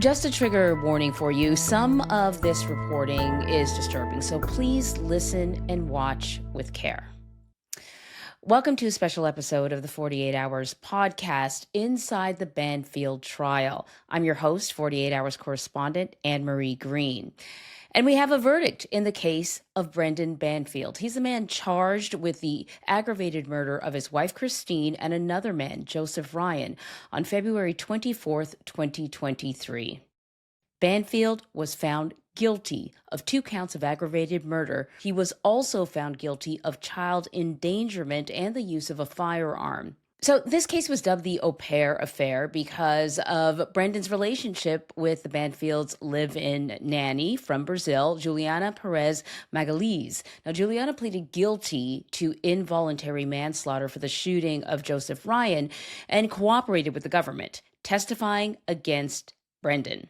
Just a trigger warning for you. Some of this reporting is disturbing, so please listen and watch with care. Welcome to a special episode of the 48 Hours podcast, Inside the Banfield Trial. I'm your host, 48 Hours correspondent, Anne-Marie Green. And we have a verdict in the case of Brendan Banfield. He's the man charged with the aggravated murder of his wife, Christine, and another man, Joseph Ryan, on February 24th, 2023. Banfield was found guilty of 2 counts of aggravated murder. He was also found guilty of child endangerment and the use of a firearm. So this case was dubbed the Opair affair because of Brendan's relationship with the Banfield's live-in nanny from Brazil, Juliana Peres Magalhães. Now, Juliana pleaded guilty to involuntary manslaughter for the shooting of Joseph Ryan and cooperated with the government, testifying against Brendan.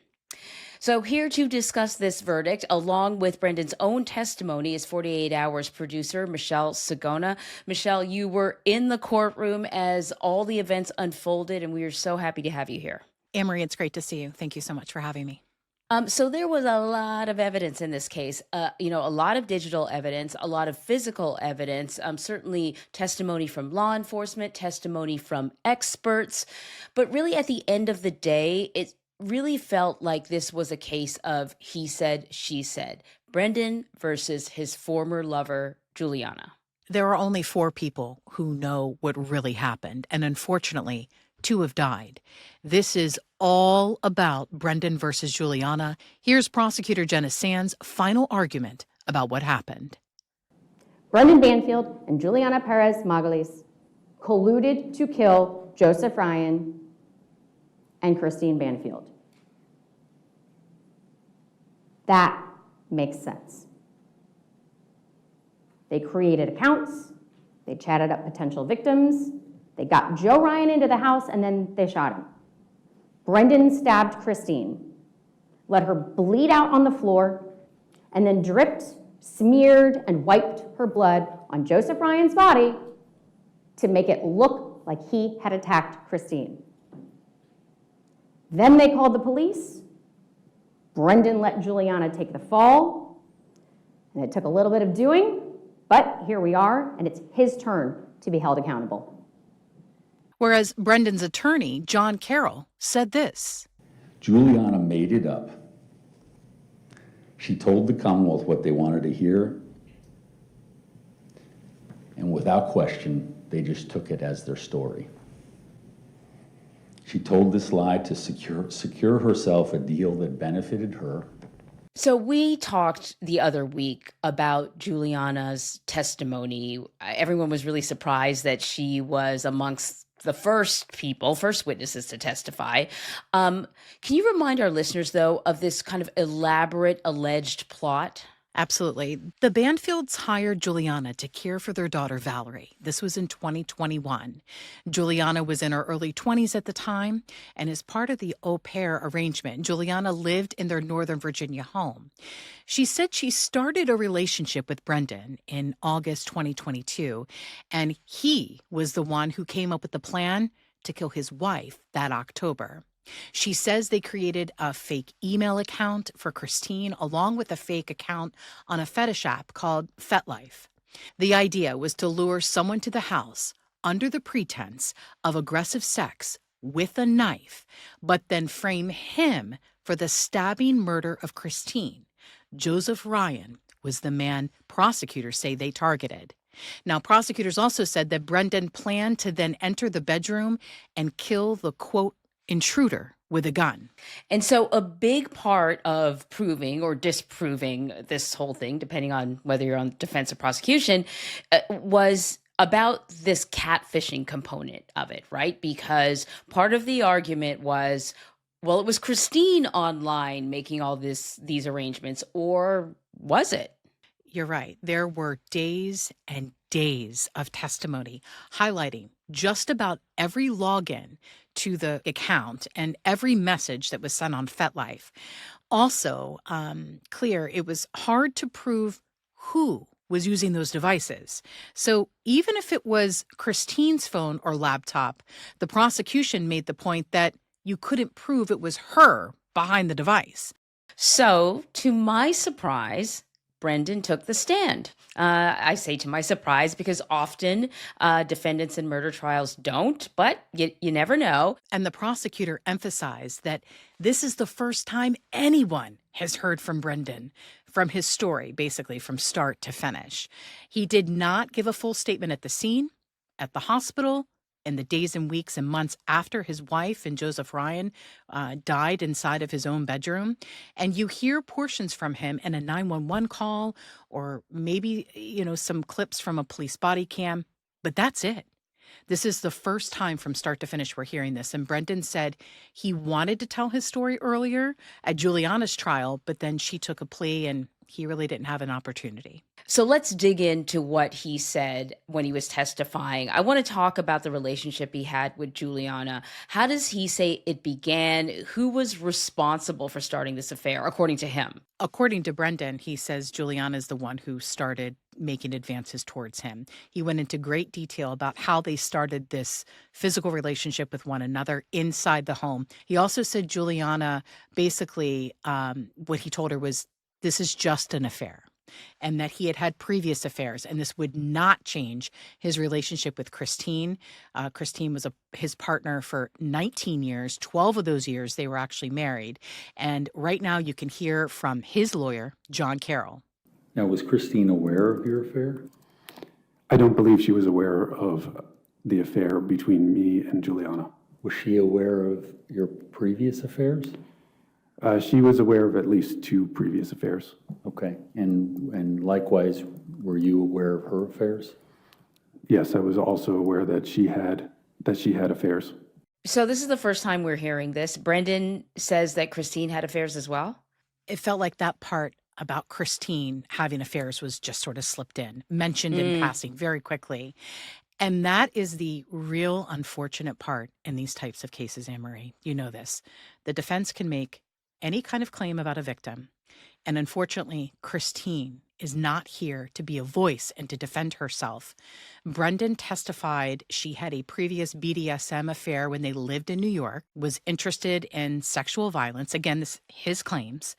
So here to discuss this verdict, along with Brendan's own testimony, is 48 Hours producer Michelle Sigona. Michelle, you were in the courtroom as all the events unfolded, and we are so happy to have you here. Anne-Marie, it's great to see you. Thank you so much for having me. So there was a lot of evidence in this case, a lot of digital evidence, a lot of physical evidence, certainly testimony from law enforcement, testimony from experts. But really, at the end of the day, it really felt like this was a case of he said, she said. Brendan versus his former lover, Juliana. There are only 4 people who know what really happened, and unfortunately, 2 have died. This is all about Brendan versus Juliana. Here's prosecutor Jenna Sands' final argument about what happened. Brendan Banfield and Juliana Peres Magalhães colluded to kill Joseph Ryan and Christine Banfield. That makes sense. They created accounts, they chatted up potential victims, they got Joe Ryan into the house, and then they shot him. Brendan stabbed Christine, let her bleed out on the floor, and then dripped, smeared, and wiped her blood on Joseph Ryan's body to make it look like he had attacked Christine. Then they called the police. Brendan let Juliana take the fall, and it took a little bit of doing, but here we are, and it's his turn to be held accountable. Whereas Brendan's attorney, John Carroll, said this. Juliana made it up. She told the Commonwealth what they wanted to hear, and without question, they just took it as their story. She told this lie to secure herself a deal that benefited her. So we talked the other week about Juliana's testimony. Everyone was really surprised that she was amongst the first witnesses to testify. Can you remind our listeners, though, of this kind of elaborate alleged plot? Absolutely. The Banfields hired Juliana to care for their daughter, Valerie. This was in 2021. Juliana was in her early 20s at the time, and as part of the Opair arrangement, Juliana lived in their Northern Virginia home. She said she started a relationship with Brendan in August 2022, and he was the one who came up with the plan to kill his wife that October. She says they created a fake email account for Christine along with a fake account on a fetish app called FetLife. The idea was to lure someone to the house under the pretense of aggressive sex with a knife, but then frame him for the stabbing murder of Christine. Joseph Ryan was the man prosecutors say they targeted. Now, prosecutors also said that Brendan planned to then enter the bedroom and kill the, quote, intruder with a gun. And so a big part of proving or disproving this whole thing, depending on whether you're on defense or prosecution, was about this catfishing component of it, right? Because part of the argument was, well, it was Christine online making all these arrangements, or was it? You're right. There were days and days of testimony highlighting just about every login to the account and every message that was sent on FetLife. Also, clear, it was hard to prove who was using those devices. So even if it was Christine's phone or laptop, the prosecution made the point that you couldn't prove it was her behind the device. So, to my surprise, Brendan took the stand. I say to my surprise because often defendants in murder trials don't, but you never know. And the prosecutor emphasized that this is the first time anyone has heard from Brendan, from his story, basically from start to finish. He did not give a full statement at the scene, at the hospital, in the days and weeks and months after his wife and Joseph Ryan died inside of his own bedroom. And you hear portions from him in a 911 call or maybe, some clips from a police body cam, but that's it. This is the first time from start to finish we're hearing this. And Brendan said he wanted to tell his story earlier at Juliana's trial, but then she took a plea and he really didn't have an opportunity. So let's dig into what he said when he was testifying. I want to talk about the relationship he had with Juliana. How does he say it began? Who was responsible for starting this affair, according to him? According to Brendan, he says Juliana is the one who started making advances towards him. He went into great detail about how they started this physical relationship with one another inside the home. He also said Juliana basically, what he told her was, this is just an affair, and that he had had previous affairs, and this would not change his relationship with Christine. Christine was his partner for 19 years. 12 of those years, they were actually married. And right now you can hear from his lawyer, John Carroll. Now, was Christine aware of your affair? I don't believe she was aware of the affair between me and Juliana. Was she aware of your previous affairs? She was aware of at least 2 previous affairs. Okay, and likewise, were you aware of her affairs? Yes, I was also aware that she had affairs. So this is the first time we're hearing this. Brendan says that Christine had affairs as well? It felt like that part about Christine having affairs was just sort of slipped in, mentioned in passing very quickly. And that is the real unfortunate part in these types of cases, Anne-Marie. You know this. The defense can make any kind of claim about a victim. And unfortunately, Christine is not here to be a voice and to defend herself. Brendan testified she had a previous BDSM affair when they lived in New York, was interested in sexual violence. Again, this his claims.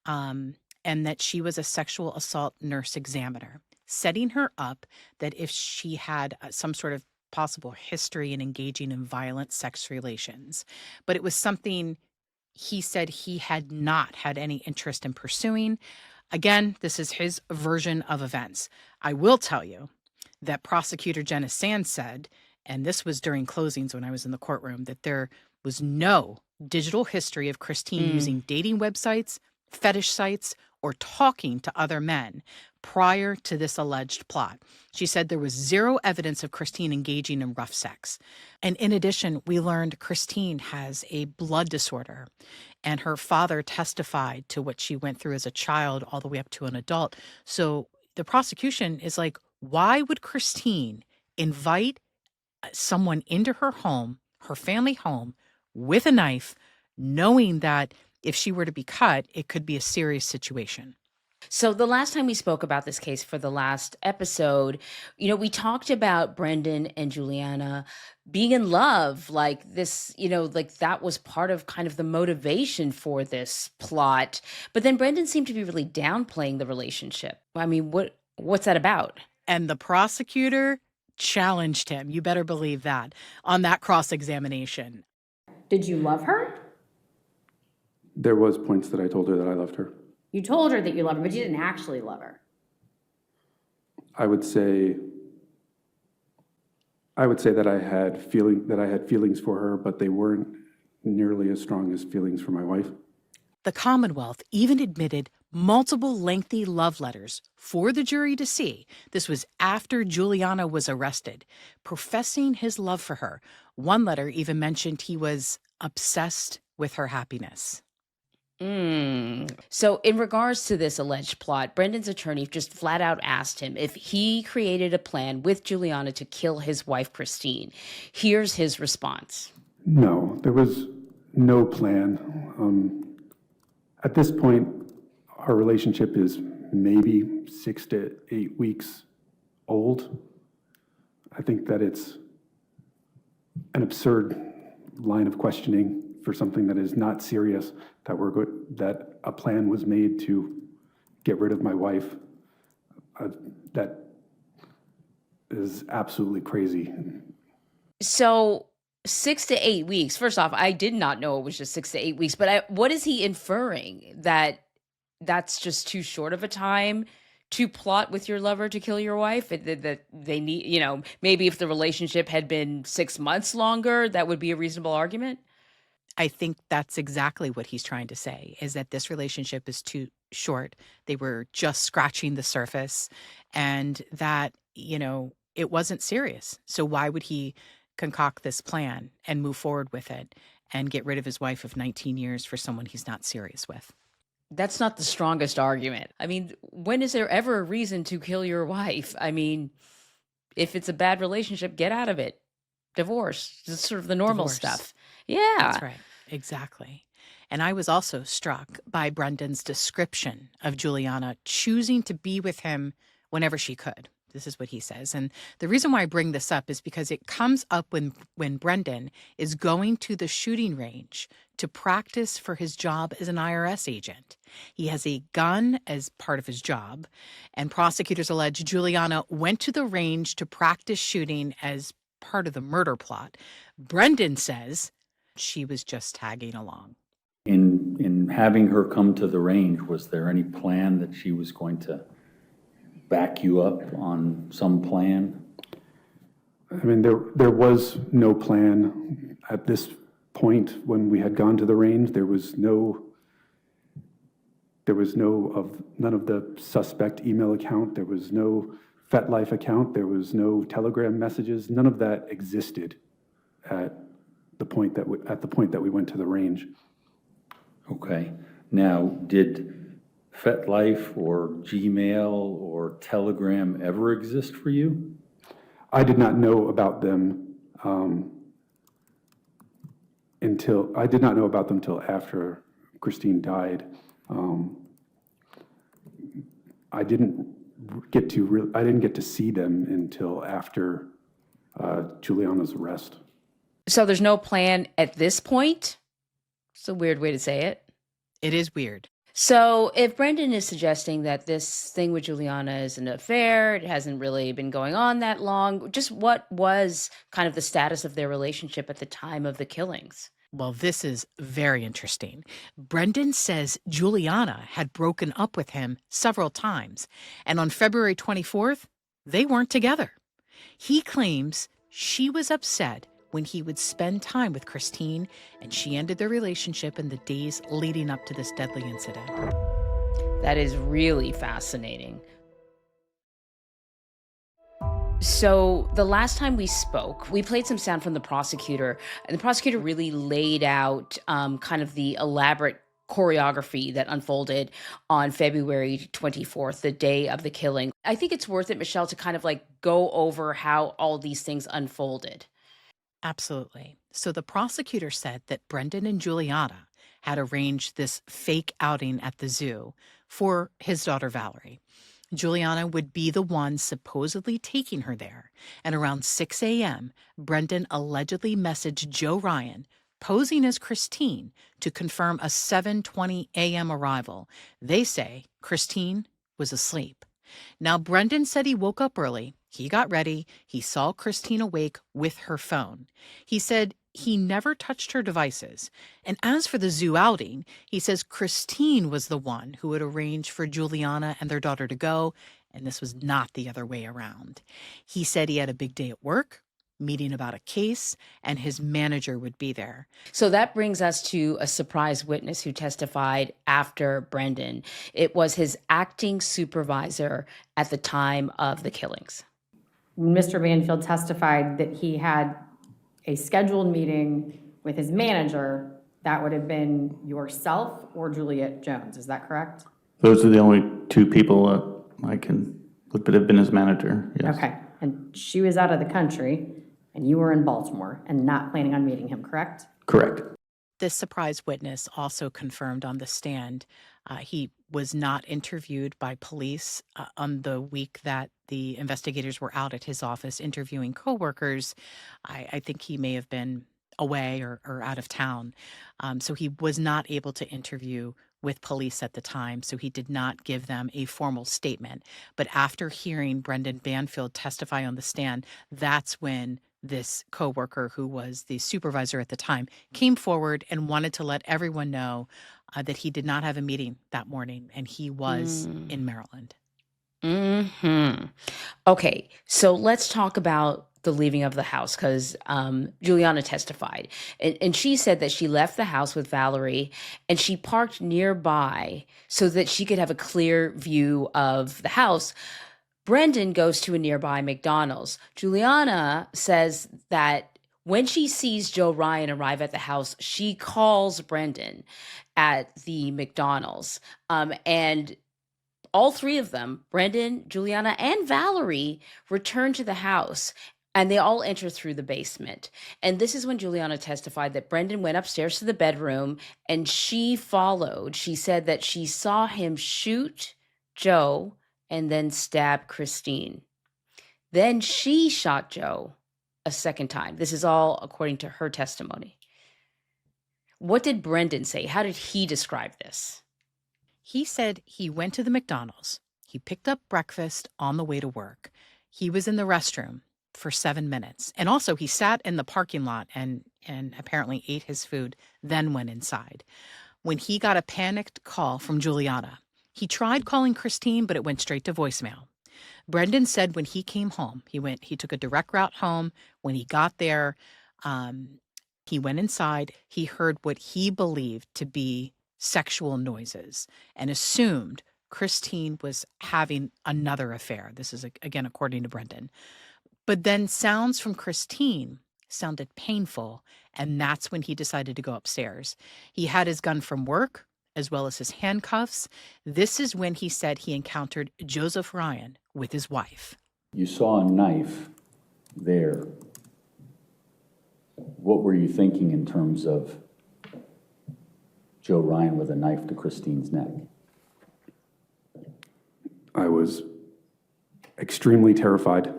And that she was a sexual assault nurse examiner, setting her up that if she had some sort of possible history in engaging in violent sex relations. But it was something he said he had not had any interest in pursuing. Again, this is his version of events. I will tell you that prosecutor Jenna Sands said, and this was during closings when I was in the courtroom, that there was no digital history of Christine using dating websites, fetish sites, or talking to other men prior to this alleged plot. She said there was 0 evidence of Christine engaging in rough sex. And in addition, we learned Christine has a blood disorder, and her father testified to what she went through as a child all the way up to an adult. So the prosecution is like, why would Christine invite someone into her home, her family home, with a knife, knowing that if she were to be cut, it could be a serious situation? So the last time we spoke about this case for the last episode, we talked about Brendan and Juliana being in love, like this, like that was part of kind of the motivation for this plot. But then Brendan seemed to be really downplaying the relationship. I mean, what's that about? And the prosecutor challenged him. You better believe that on that cross-examination. Did you love her? There was points that I told her that I loved her. You told her that you loved her, but you didn't actually love her. I would say that I had feelings for her, but they weren't nearly as strong as feelings for my wife. The Commonwealth even admitted multiple lengthy love letters for the jury to see. This was after Juliana was arrested, professing his love for her. One letter even mentioned he was obsessed with her happiness. So in regards to this alleged plot, Brendan's attorney just flat out asked him if he created a plan with Juliana to kill his wife, Christine. Here's his response. No, there was no plan. At this point, our relationship is maybe 6 to 8 weeks old. I think that it's an absurd line of questioning. for something that is not serious, that a plan was made to get rid of my wife, that is absolutely crazy. So 6 to 8 weeks. First off, I did not know it was just 6 to 8 weeks, but what is he inferring? That that's just too short of a time to plot with your lover to kill your wife? That they need, maybe if the relationship had been 6 months longer, that would be a reasonable argument? I think that's exactly what he's trying to say, is that this relationship is too short. They were just scratching the surface, and that, it wasn't serious. So why would he concoct this plan and move forward with it and get rid of his wife of 19 years for someone he's not serious with? That's not the strongest argument. I mean, when is there ever a reason to kill your wife? I mean, if it's a bad relationship, get out of it. Divorce. It's sort of the normal Divorce. stuff. Yeah. That's right. Exactly. And I was also struck by Brendan's description of Juliana choosing to be with him whenever she could. This is what he says. And the reason why I bring this up is because it comes up when Brendan is going to the shooting range to practice for his job as an IRS agent. He has a gun as part of his job, and prosecutors allege Juliana went to the range to practice shooting as part of the murder plot. Brendan says she was just tagging along. In having her come to the range, was there any plan that she was going to back you up on some plan? I mean, there was no plan at this point when we had gone to the range. There was none of the suspect email account. There was no FetLife account. There was no Telegram messages. None of that existed at the point that we went to the range. Okay. Now, did FetLife or Gmail or Telegram ever exist for you? I did not know about them until after Christine died. I didn't get to see them until after Juliana's arrest. So there's no plan at this point? It's a weird way to say it. It is weird. So if Brendan is suggesting that this thing with Juliana is an affair, it hasn't really been going on that long, just what was kind of the status of their relationship at the time of the killings? Well, this is very interesting. Brendan says Juliana had broken up with him several times, and on February 24th, they weren't together. He claims she was upset when he would spend time with Christine, and she ended their relationship in the days leading up to this deadly incident. That is really fascinating. So the last time we spoke, we played some sound from the prosecutor, and the prosecutor really laid out kind of the elaborate choreography that unfolded on February 24th, the day of the killing. I think it's worth it, Michelle, to kind of go over how all these things unfolded. Absolutely. So the prosecutor said that Brendan and Juliana had arranged this fake outing at the zoo for his daughter Valerie. Juliana would be the one supposedly taking her there. And around 6 a.m., Brendan allegedly messaged Joe Ryan, posing as Christine, to confirm a 7:20 a.m. arrival. They say Christine was asleep. Now, Brendan said he woke up early. He got ready. He saw Christine awake with her phone. He said he never touched her devices. And as for the zoo outing, he says Christine was the one who had arranged for Juliana and their daughter to go, and this was not the other way around. He said he had a big day at work, meeting about a case, and his manager would be there. So that brings us to a surprise witness who testified after Brendan. It was his acting supervisor at the time of the killings. Mr. Banfield testified that he had a scheduled meeting with his manager. That would have been yourself or Juliet Jones. Is that correct? Those are the only two people I can look that have been his manager. Yes. Okay. And she was out of the country, and you were in Baltimore and not planning on meeting him, correct? Correct. This surprise witness also confirmed on the stand he was not interviewed by police on the week that the investigators were out at his office interviewing coworkers. I think he may have been away or out of town. So he was not able to interview with police at the time, so he did not give them a formal statement. But after hearing Brendan Banfield testify on the stand, that's when this coworker, who was the supervisor at the time, came forward and wanted to let everyone know that he did not have a meeting that morning and he was in Maryland. Okay, so let's talk about the leaving of the house, because Juliana testified. And she said that she left the house with Valerie and she parked nearby so that she could have a clear view of the house. Brendan goes to a nearby McDonald's. Juliana says that when she sees Joe Ryan arrive at the house, she calls Brendan at the McDonald's. And all three of them, Brendan, Juliana, and Valerie, return to the house. And they all enter through the basement. And this is when Juliana testified that Brendan went upstairs to the bedroom and she followed. She said that she saw him shoot Joe and then stab Christine. Then she shot Joe a second time. This is all according to her testimony. What did Brendan say? How did he describe this? He said he went to the McDonald's. He picked up breakfast on the way to work. He was in the restroom for 7 minutes. And also he sat in the parking lot and apparently ate his food, then went inside. When he got a panicked call from Juliana, he tried calling Christine, but it went straight to voicemail. Brendan said when he came home, he took a direct route home. When he got there, he went inside. He heard what he believed to be sexual noises and assumed Christine was having another affair. This is, again, according to Brendan. But then sounds from Christine sounded painful, and that's when he decided to go upstairs. He had his gun from work, as well as his handcuffs. This is when he said he encountered Joseph Ryan with his wife. You saw a knife there. What were you thinking in terms of Joe Ryan with a knife to Christine's neck? I was extremely terrified.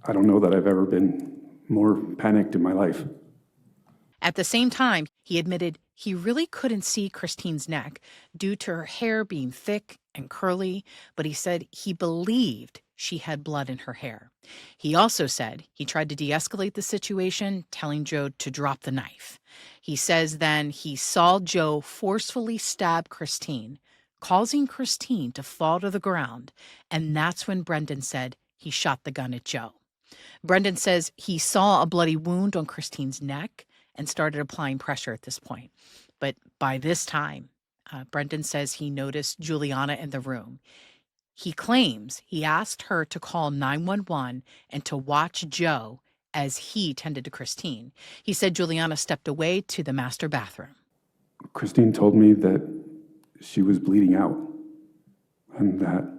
I don't know that I've ever been more panicked in my life. At the same time, he admitted he really couldn't see Christine's neck due to her hair being thick and curly, but he said he believed she had blood in her hair. He also said he tried to de-escalate the situation, telling Joe to drop the knife. He says then he saw Joe forcefully stab Christine, causing Christine to fall to the ground, and that's when Brendan said he shot the gun at Joe. Brendan says he saw a bloody wound on Christine's neck and started applying pressure at this point. But by this time, Brendan says he noticed Juliana in the room. He claims he asked her to call 911 and to watch Joe as he tended to Christine. He said Juliana stepped away to the master bathroom. Christine told me that she was bleeding out and that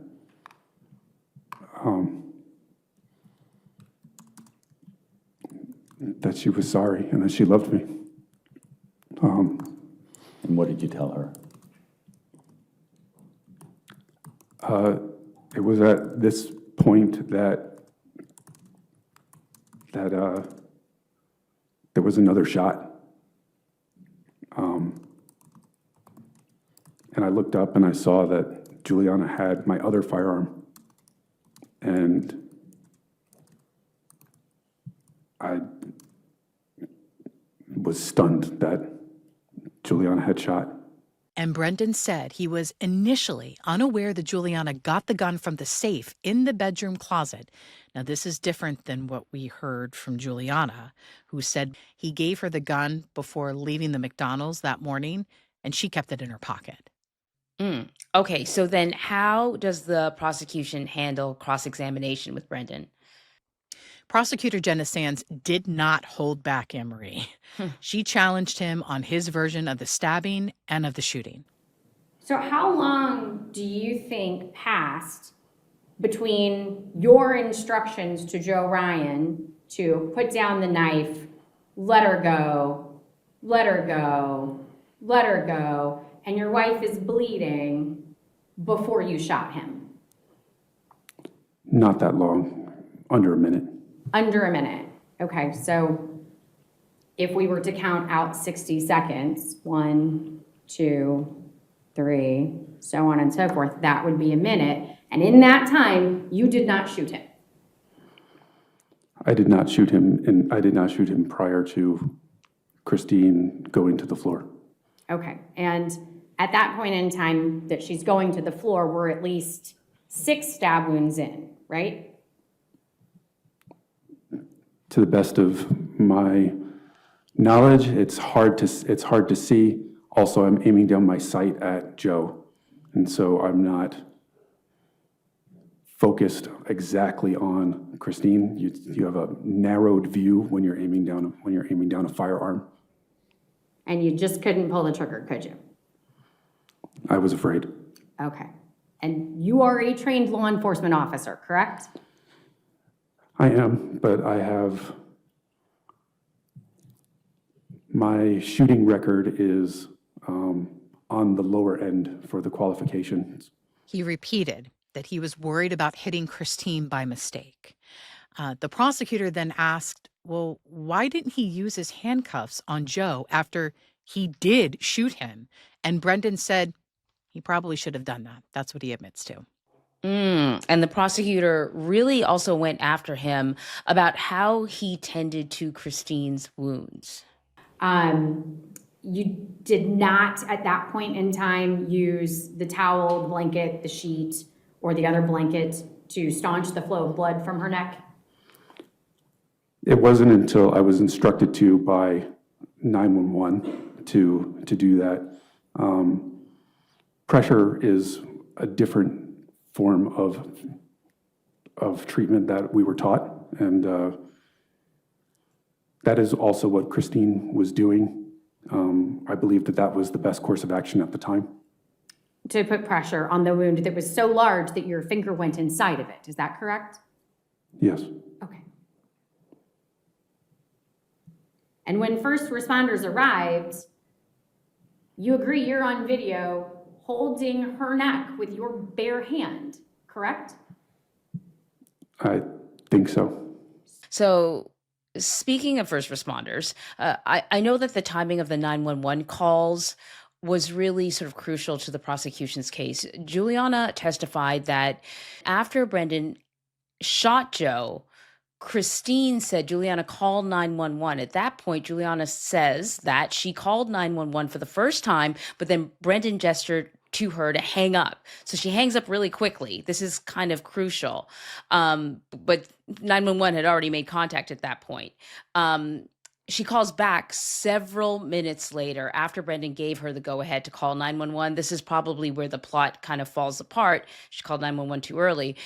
she was sorry and that she loved me. And what did you tell her? It was at this point that there was another shot. And I looked up and I saw that Juliana had my other firearm. And I was stunned that Juliana had shot. And Brendan said he was initially unaware that Juliana got the gun from the safe in the bedroom closet. Now, this is different than what we heard from Juliana, who said he gave her the gun before leaving the McDonald's that morning, and she kept it in her pocket. Okay, so then how does the prosecution handle cross-examination with Brendan? Prosecutor Jenna Sands did not hold back Anne-Marie. She challenged him on his version of the stabbing and of the shooting. So how long do you think passed between your instructions to Joe Ryan to put down the knife, let her go, let her go, let her go, and your wife is bleeding before you shot him? Not that long, under a minute. Under a minute. Okay, so if we were to count out 60 seconds, 1, 2, 3, so on and so forth, that would be a minute. And in that time, you did not shoot him. I did not shoot him, and I did not shoot him prior to Christine going to the floor. Okay, and at that point in time that she's going to the floor, we're at least 6 stab wounds in, right? To the best of my knowledge, it's hard to see. Also, I'm aiming down my sight at Joe, and so I'm not focused exactly on Christine. You have a narrowed view when you're aiming down a firearm. And you just couldn't pull the trigger, could you? I was afraid. Okay. And you are a trained law enforcement officer, correct? I am, but I have my shooting record is on the lower end for the qualifications. He repeated that he was worried about hitting Christine by mistake. The prosecutor then asked, well, why didn't he use his handcuffs on Joe after he did shoot him? And Brendan said he probably should have done that. That's what he admits to. And the prosecutor really also went after him about how he tended to Christine's wounds. You did not, at that point in time, use the towel, the blanket, the sheet, or the other blanket to staunch the flow of blood from her neck? It wasn't until I was instructed to by 911 to do that. Pressure is a different form of treatment that we were taught, and that is also what Christine was doing. I believe that was the best course of action at the time. To put pressure on the wound that was so large that your finger went inside of it. Is that correct? Yes. Okay. And when first responders arrived, you agree you're on video holding her neck with your bare hand, correct? I think so. So, speaking of first responders, I know that the timing of the 911 calls was really sort of crucial to the prosecution's case. Juliana testified that after Brendan shot Joe, Christine said Juliana called 911. At that point, Juliana says that she called 911 for the first time, but then Brendan gestured to her to hang up. So she hangs up really quickly. This is kind of crucial. But 911 had already made contact at that point. She calls back several minutes later after Brendan gave her the go-ahead to call 911. This is probably where the plot kind of falls apart. She called 911 too early.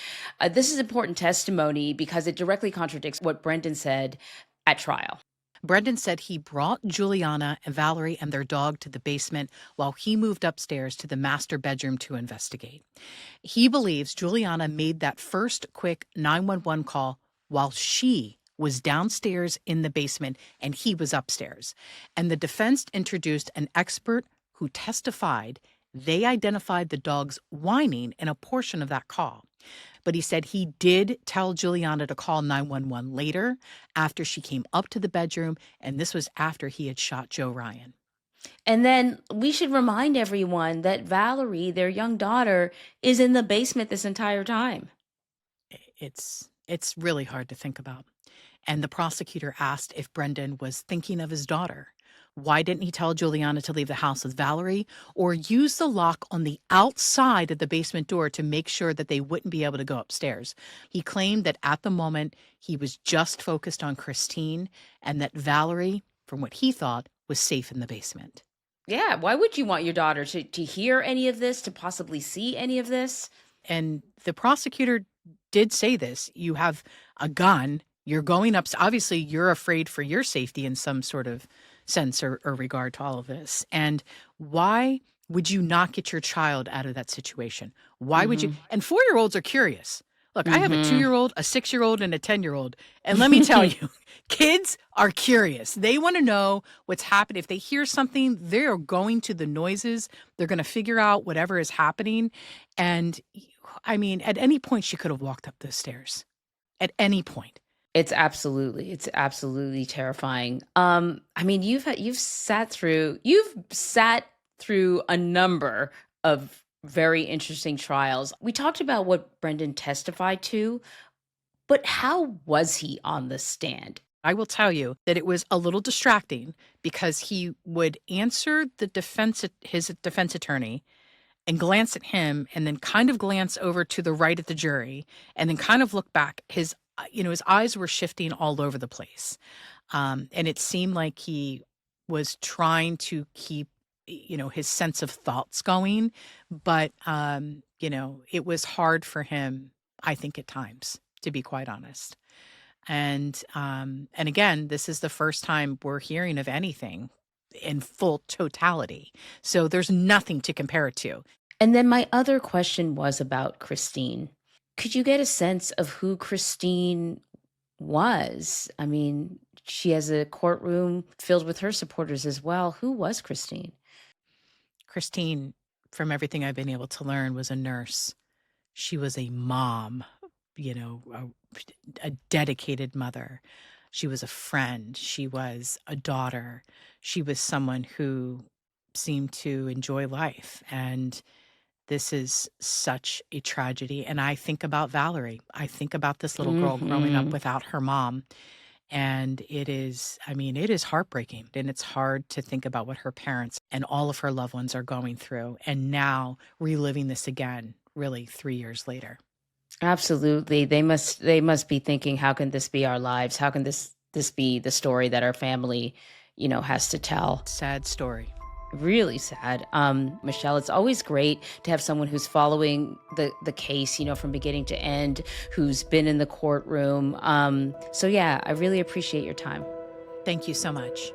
This is important testimony because it directly contradicts what Brendan said at trial. Brendan said he brought Juliana and Valerie and their dog to the basement while he moved upstairs to the master bedroom to investigate. He believes Juliana made that first quick 911 call while she was downstairs in the basement and he was upstairs. And the defense introduced an expert who testified they identified the dog's whining in a portion of that call. But he said he did tell Juliana to call 911 later after she came up to the bedroom, and this was after he had shot Joe Ryan. And then we should remind everyone that Valerie, their young daughter, is in the basement this entire time. It's really hard to think about. And the prosecutor asked if Brendan was thinking of his daughter. Why didn't he tell Juliana to leave the house with Valerie or use the lock on the outside of the basement door to make sure that they wouldn't be able to go upstairs? He claimed that at the moment he was just focused on Christine and that Valerie, from what he thought, was safe in the basement. Yeah, why would you want your daughter to hear any of this, to possibly see any of this? And the prosecutor did say this. You have a gun. You're going up. Obviously, you're afraid for your safety in some sort of sense or regard to all of this. And why would you not get your child out of that situation? Why would you? And 4-year-olds are curious. Look, I have a 2-year-old, a 6-year-old, and a 10-year-old. And let me tell you, kids are curious. They want to know what's happening. If they hear something, they're going to the noises. They're going to figure out whatever is happening. And I mean, at any point, she could have walked up those stairs. At any point. It's absolutely terrifying. I mean, you've sat through a number of very interesting trials. We talked about what Brendan testified to, but how was he on the stand? I will tell you that it was a little distracting because he would answer his defense attorney and glance at him and then kind of glance over to the right at the jury and then kind of look back. His eyes were shifting all over the place. And it seemed like he was trying to keep, his sense of thoughts going. But, it was hard for him, I think, at times, to be quite honest. And again, this is the first time we're hearing of anything in full totality. So there's nothing to compare it to. And then my other question was about Christine. Could you get a sense of who Christine was? I mean, she has a courtroom filled with her supporters as well. Who was Christine? Christine, from everything I've been able to learn, was a nurse. She was a mom, a dedicated mother. She was a friend. She was a daughter. She was someone who seemed to enjoy life. And this is such a tragedy. And I think about Valerie. I think about this little girl growing up without her mom. And it is heartbreaking. And it's hard to think about what her parents and all of her loved ones are going through. And now reliving this again, really 3 years later. Absolutely. They must be thinking, how can this be our lives? How can this be the story that our family, has to tell? Sad story. Really sad. Michelle, it's always great to have someone who's following the case, from beginning to end, who's been in the courtroom. So yeah, I really appreciate your time. Thank you so much.